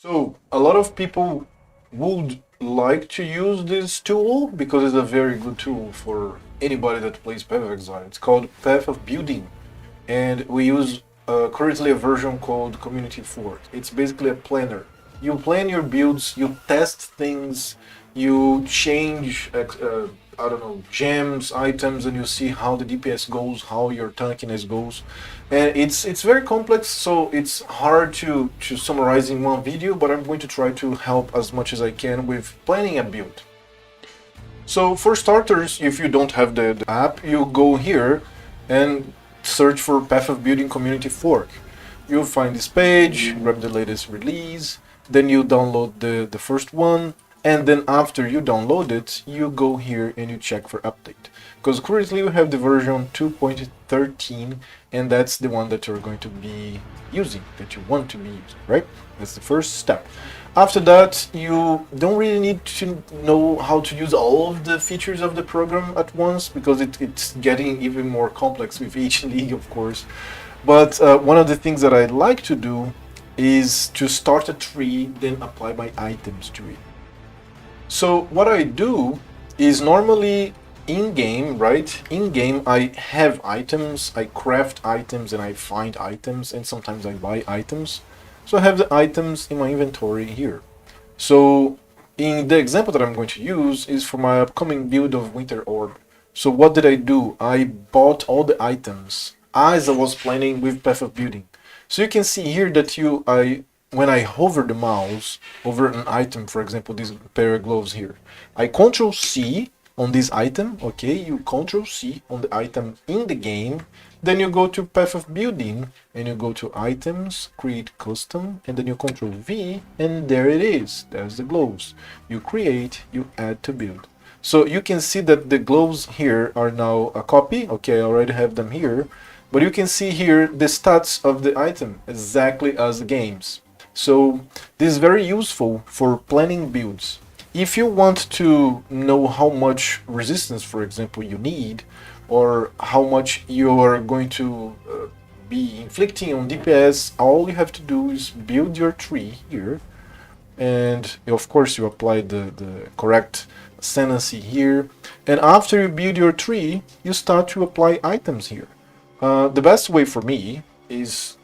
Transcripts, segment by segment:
So a lot of people would like to use this tool because it's a very good tool for anybody that plays Path of Exile. It's called Path of Building, and we use currently a version called Community Fort. It's basically a planner. You plan your builds, you test things, you change I don't know, gems, items, and you see how the DPS goes, how your tankiness goes, and it's very complex, so it's hard to summarize in one video. But I'm going to try to help as much as I can with planning a build. So for starters, if you don't have the app, you go here and search for Path of Building Community Fork. You'll find this page, grab the latest release, then you download the first one, and then after you download it, you go here and you check for update. Because currently we have the version 2.13, and that's the one that you're going to be using, that you want to be using, right? That's the first step. After that, you don't really need to know how to use all of the features of the program at once, because it's getting even more complex with each league, of course. But one of the things that I like to do is to start a tree, then apply my items to it. So what I do is normally in-game, right? In-game I have items, I craft items, and I find items, and sometimes I buy items. So I have the items in my inventory here. So in the example that I'm going to use is for my upcoming build of Winter Orb. So what did I do? I bought all the items as I was planning with Path of Building. So you can see here that when I hover the mouse over an item, for example, these pair of gloves here, I Control C on this item, okay, you Control C on the item in the game, then you go to Path of Building, and you go to Items, Create Custom, and then you Control V, and there it is, there's the gloves. You create, you add to build. So you can see that the gloves here are now a copy, okay, I already have them here, but you can see here the stats of the item, exactly as the games. So this is very useful for planning builds. If you want to know how much resistance, for example, you need, or how much you are going to be inflicting on DPS, all you have to do is build your tree here, and of course you apply the correct ascendancy here, and after you build your tree, you start to apply items here. The best way for me is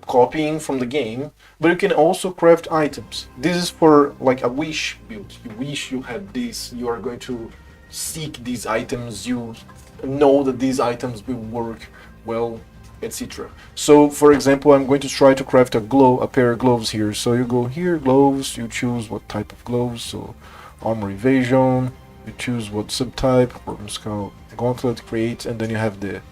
copying from the game, but you can also craft items. This is for like a wish build. You wish you had this, you are going to seek these items, you know that these items will work well, etc. So for example, I'm going to try to craft a pair of gloves here. So you go here, gloves, you choose what type of gloves, so armor evasion, you choose what subtype, Worm Skull Gauntlet, create, and then you have the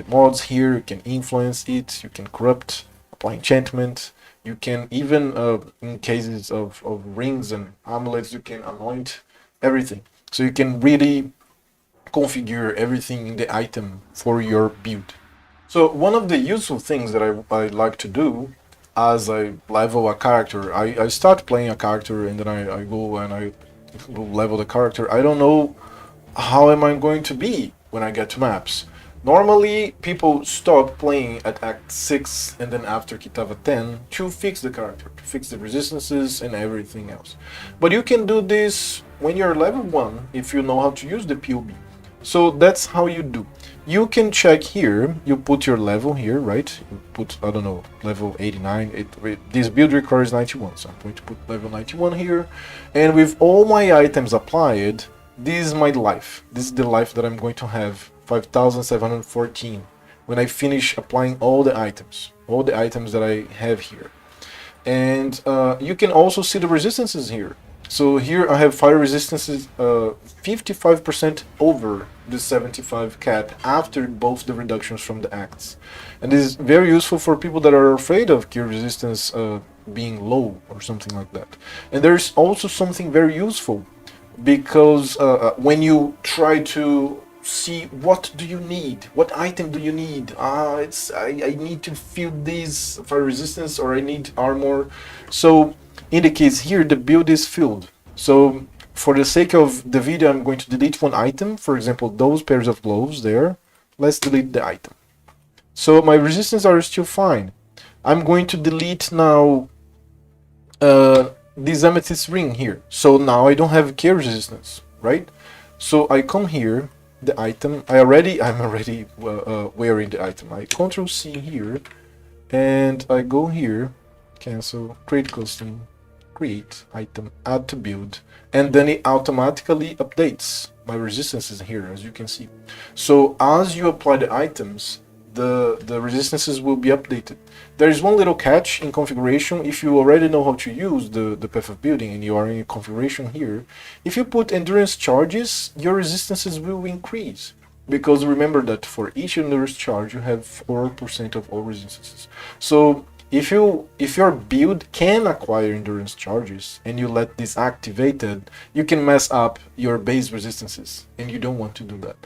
mods here. You can influence it, you can corrupt, apply enchantment, you can even, in cases of rings and amulets, you can anoint everything. So you can really configure everything in the item for your build. So one of the useful things that I like to do as I level a character, I start playing a character, and then I go and I go level the character. I don't know how am I going to be when I get to maps. Normally, people stop playing at Act 6 and then after Kitava 10 to fix the character, to fix the resistances and everything else. But you can do this when you're level 1 if you know how to use the PoB. So that's how you do. You can check here, you put your level here, right? You put, I don't know, level 89. This build requires 91, so I'm going to put level 91 here. And with all my items applied, this is my life. This is the life that I'm going to have. 5,714 when I finish applying all the items that I have here. And you can also see the resistances here. So here I have fire resistances 55% over the 75 cap after both the reductions from the acts. And this is very useful for people that are afraid of cure resistance being low or something like that. And there's also something very useful, because when you try to see what do you need, what item do you need, I need to fill this fire resistance, or I need armor. So in the case here, the build is filled. So for the sake of the video, I'm going to delete one item, for example those pairs of gloves there. Let's delete the item. So my resistance are still fine. I'm going to delete now this amethyst ring here. So now I don't have K resistance, right? So I come here, the item. I'm already wearing the item. I Control C here, and I go here, cancel, create custom, create item, add to build, and then it automatically updates my resistances here, as you can see. So as you apply the items, the resistances will be updated. There is one little catch in configuration. If you already know how to use the Path of Building and you are in configuration here, if you put endurance charges, your resistances will increase. Because remember that for each endurance charge, you have 4% of all resistances. So if your build can acquire endurance charges and you let this activated, you can mess up your base resistances, and you don't want to do that.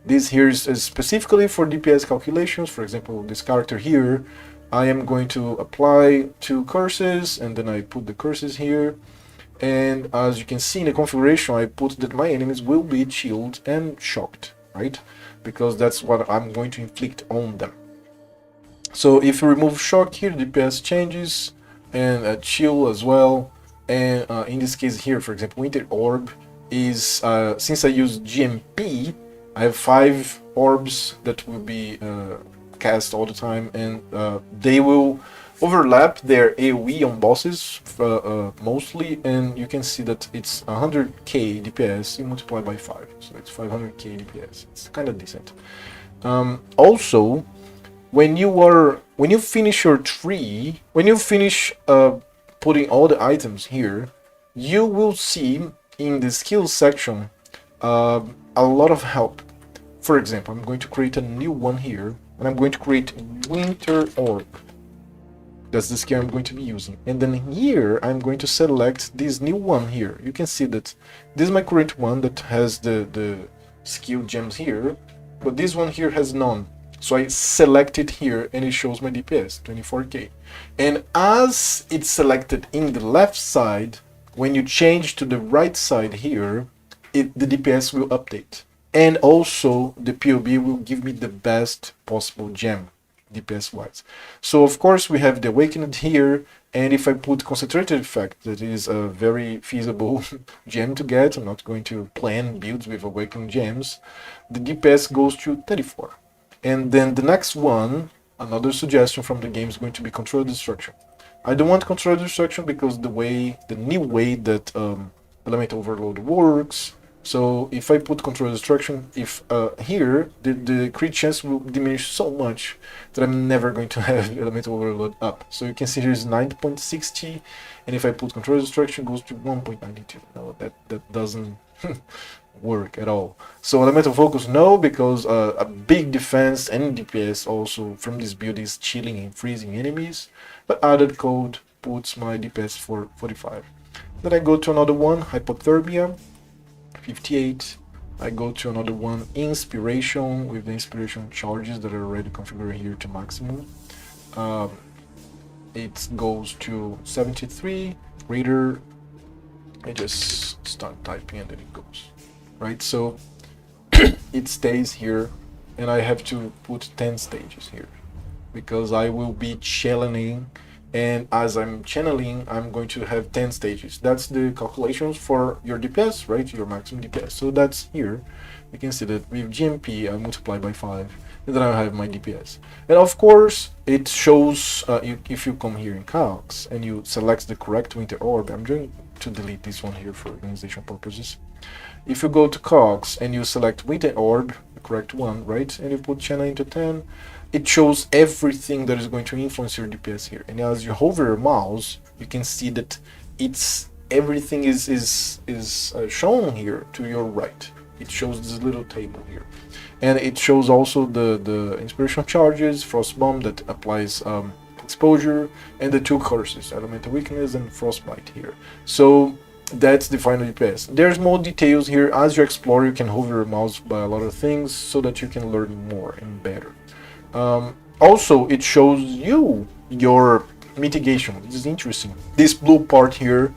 This here is specifically for DPS calculations. For example, this character here, I am going to apply 2 curses, and then I put the curses here. And as you can see in the configuration, I put that my enemies will be chilled and shocked, right? Because that's what I'm going to inflict on them. So if you remove shock here, DPS changes, and chill as well. And in this case here, for example, Winter Orb is, since I use GMP, I have 5 orbs that will be cast all the time, and they will overlap their AoE on bosses mostly, and you can see that it's 100k DPS, you multiply by 5, so it's 500k DPS. It's kind of decent. Also, when you finish your tree, when you finish putting all the items here, you will see in the skills section a lot of help. For example, I'm going to create a new one here, and I'm going to create Winter Orb. That's the skill I'm going to be using. And then here, I'm going to select this new one here. You can see that this is my current one that has the skill gems here, but this one here has none. So I select it here, and it shows my DPS, 24k. And as it's selected in the left side, when you change to the right side here, the DPS will update. And also the POB will give me the best possible gem, DPS wise. So of course we have the Awakened here, and if I put Concentrated Effect, that is a very feasible gem to get. I'm not going to plan builds with Awakened gems. The DPS goes to 34. And then the next one, another suggestion from the game, is going to be Control Destruction. I don't want Control Destruction because the new way that Element Overload works. So if I put Control Destruction, if here, the crit chance will diminish so much that I'm never going to have Element Overload up. So you can see here is 9.60, and if I put Control Destruction, it goes to 1.92. No, that doesn't work at all. So Elemental Focus, no, because a big defense and DPS also from this build is chilling and freezing enemies. But added code puts my DPS for 45. Then I go to another one, Hypothermia. 58. I go to another one, Inspiration, with the inspiration charges that are already configured here to maximum. It goes to 73. Reader, I just start typing and then it goes. Right, so it stays here, and I have to put 10 stages here because I will be channeling, and as I'm channeling, I'm going to have 10 stages. That's the calculations for your DPS, right? Your maximum DPS. So that's here. You can see that with GMP, I multiply by 5, and then I have my DPS. And of course, it shows, if you come here in calcs, and you select the correct Winter Orb, I'm going to delete this one here for organization purposes. If you go to cogs and you select Winter Orb, the correct one, right, and you put channel into 10, it shows everything that is going to influence your DPS here. And as you hover your mouse, you can see that everything is shown here to your right. It shows this little table here, and it shows also the inspiration charges, Frost Bomb that applies exposure, and the 2 curses, Elemental Weakness and Frostbite here. So that's the final DPS. There's more details here. As you explore, you can hover your mouse by a lot of things so that you can learn more and better. Also, it shows you your mitigation. This is interesting. This blue part here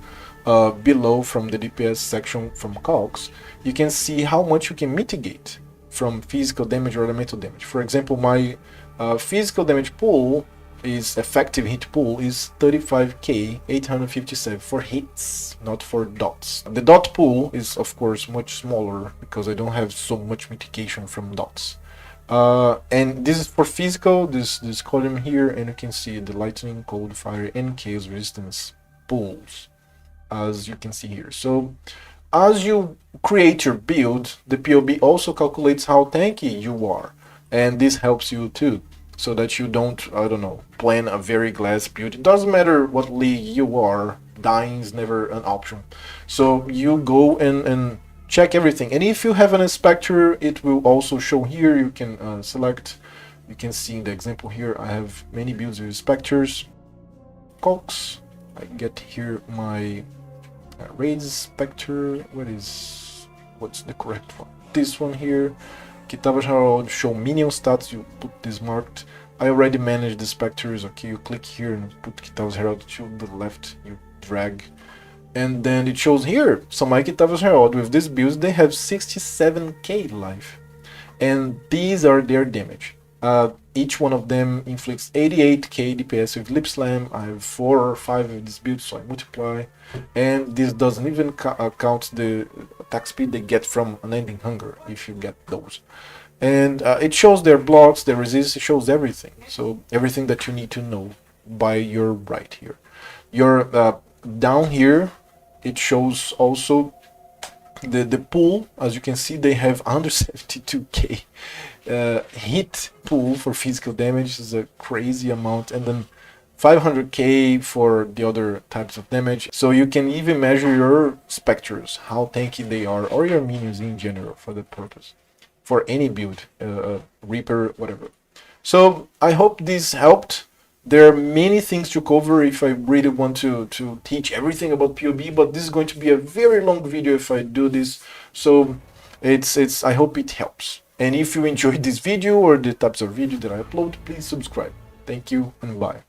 below from the DPS section from calcs, you can see how much you can mitigate from physical damage or elemental damage. For example, my physical damage pool is effective hit pool is 35k 857 for hits, not for dots. The dot pool is of course much smaller because I don't have so much mitigation from dots. And this is for physical, this column here, and you can see the lightning, cold, fire, and chaos resistance pools, as you can see here. So as you create your build, the POB also calculates how tanky you are, and this helps you too, so that you don't, I don't know, plan a very glass build. It doesn't matter what league you are, dying is never an option. So you go and check everything, and if you have an inspector, it will also show here. You can select, you can see in the example here, I have many builds with inspectors. Cox, I get here my raid inspector. What's the correct one? This one here. Kitava Herald, show minion stats, you put this marked. I already managed the inspectors. Okay, you click here and put Kitava's Herald to the left, you drag, and then it shows here some Kitava's Herald with this build. They have 67k life, and these are their damage. Each one of them inflicts 88k DPS with Lip Slam. I have 4 or 5 of this build, so I multiply, and this doesn't even count the attack speed they get from Unending Hunger, if you get those. And it shows their blocks, their resist, it shows everything. So everything that you need to know by your right here. Your down here, it shows also the pool. As you can see, they have 172k hit pool for physical damage. This is a crazy amount, and then 500k for the other types of damage. So you can even measure your specters, how tanky they are, or your minions in general for that purpose, for any build, Reaper, whatever. So I hope this helped. There are many things to cover if I really want to teach everything about POB, but this is going to be a very long video if I do this. So I hope it helps. And if you enjoyed this video or the types of video that I upload, please subscribe. Thank you and bye.